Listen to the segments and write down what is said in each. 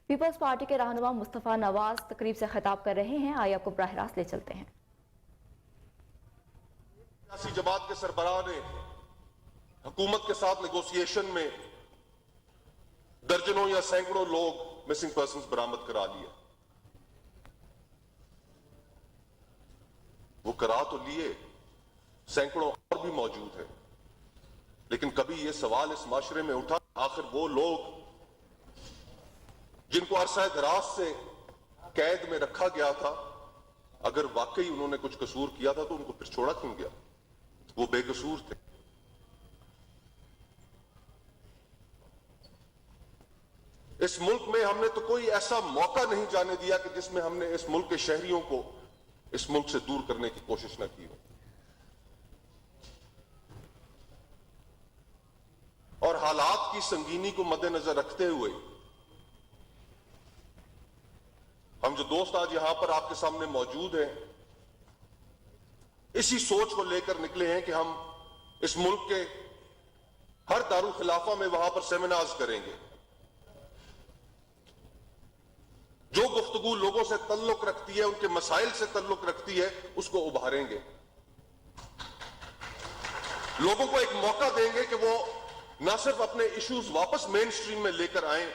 Peoples party کے رہنما مصطفیٰ نواز تقریب سے خطاب کر رہے ہیں، آئیے آپ کو براہ راست لے چلتے ہیں۔ سیاسی جماعت کے سربراہ نے حکومت کے ساتھ نیگوسیشن میں درجنوں یا سینکڑوں لوگ مسنگ پرسنز برآمد کرا لیے۔ وہ کرا تو لیے، سینکڑوں اور بھی موجود ہیں، لیکن کبھی یہ سوال اس معاشرے میں اٹھا، آخر وہ لوگ جن کو عرصہ دراز سے قید میں رکھا گیا تھا، اگر واقعی انہوں نے کچھ قصور کیا تھا تو ان کو پھر چھوڑا کیوں گیا؟ وہ بے قصور تھے۔ اس ملک میں ہم نے تو کوئی ایسا موقع نہیں جانے دیا کہ جس میں ہم نے اس ملک کے شہریوں کو اس ملک سے دور کرنے کی کوشش نہ کی ہو۔ اور حالات کی سنگینی کو مد نظر رکھتے ہوئے ہم جو دوست آج یہاں پر آپ کے سامنے موجود ہیں، اسی سوچ کو لے کر نکلے ہیں کہ ہم اس ملک کے ہر دارالخلافہ میں وہاں پر سیمینارز کریں گے۔ جو گفتگو لوگوں سے تعلق رکھتی ہے، ان کے مسائل سے تعلق رکھتی ہے، اس کو ابھاریں گے۔ لوگوں کو ایک موقع دیں گے کہ وہ نہ صرف اپنے ایشوز واپس مین سٹریم میں لے کر آئیں،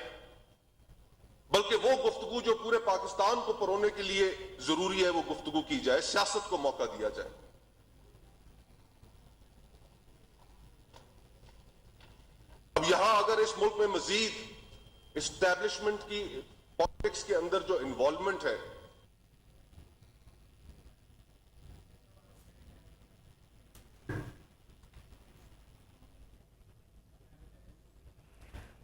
بلکہ وہ گفتگو جو پورے پاکستان کو پرونے کے لیے ضروری ہے وہ گفتگو کی جائے، سیاست کو موقع دیا جائے۔ اب یہاں اگر اس ملک میں مزید اسٹیبلشمنٹ کی پالیٹکس کے اندر جو انوالومنٹ ہے،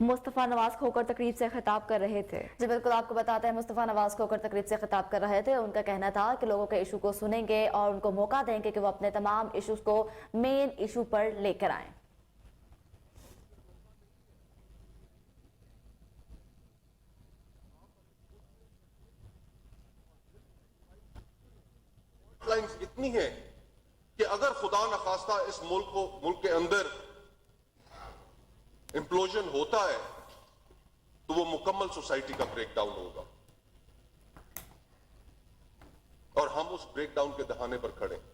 مصطفیٰ نواز کھوکھر تقریب سے خطاب کر رہے تھے۔ جی بالکل، آپ کو بتاتے ہیں مصطفیٰ نواز کھوکھر تقریب سے خطاب کر رہے تھے۔ ان کا کہنا تھا کہ لوگوں کے ایشو کو سنیں گے اور ان کو موقع دیں گے کہ وہ اپنے تمام ایشوز کو مین ایشو پر لے کر آئیں۔ لائنز اتنی ہیں کہ اگر خدا نخواستہ اس ملک کے اندر امپلوژن ہوتا ہے تو وہ مکمل سوسائٹی کا بریک ڈاؤن ہوگا، اور ہم اس بریک ڈاؤن کے دہانے پر کھڑے ہیں۔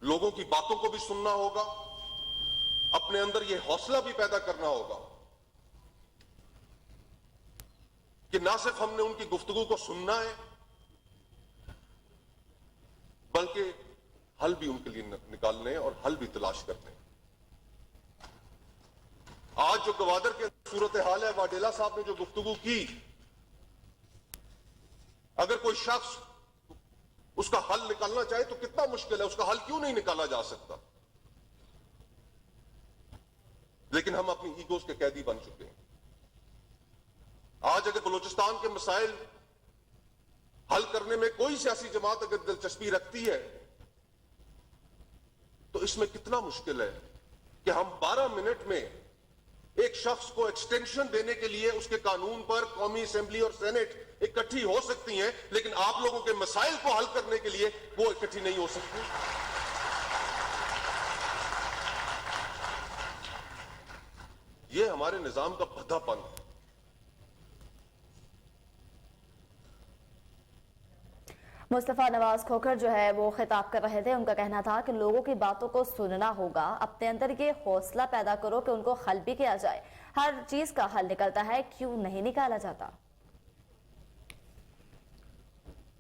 لوگوں کی باتوں کو بھی سننا ہوگا، اپنے اندر یہ حوصلہ بھی پیدا کرنا ہوگا کہ نہ صرف ہم نے ان کی گفتگو کو سننا ہے، بلکہ حل بھی ان کے لیے نکالنے اور حل بھی تلاش کرنے۔ آج جو گوادر کے صورتحال ہے، واڈیلا صاحب نے جو گفتگو کی، اگر کوئی شخص اس کا حل نکالنا چاہے تو کتنا مشکل ہے، اس کا حل کیوں نہیں نکالا جا سکتا؟ لیکن ہم اپنی ایگوز کے قیدی بن چکے ہیں۔ آج اگر بلوچستان کے مسائل حل کرنے میں کوئی سیاسی جماعت اگر دلچسپی رکھتی ہے تو اس میں کتنا مشکل ہے کہ ہم 12 منٹ میں ایک شخص کو ایکسٹینشن دینے کے لیے اس کے قانون پر قومی اسمبلی اور سینٹ اکٹھی ہو سکتی ہیں، لیکن آپ لوگوں کے مسائل کو حل کرنے کے لیے وہ اکٹھی نہیں ہو سکتی۔ یہ ہمارے نظام کا بھدا پن ہے۔ مصطفیٰ نواز کھوکھر جو ہے وہ خطاب کر رہے تھے۔ ان کا کہنا تھا کہ لوگوں کی باتوں کو سننا ہوگا، اپنے اندر یہ حوصلہ پیدا کرو کہ ان کو حل بھی کیا جائے۔ ہر چیز کا حل نکلتا ہے، کیوں نہیں نکالا جاتا؟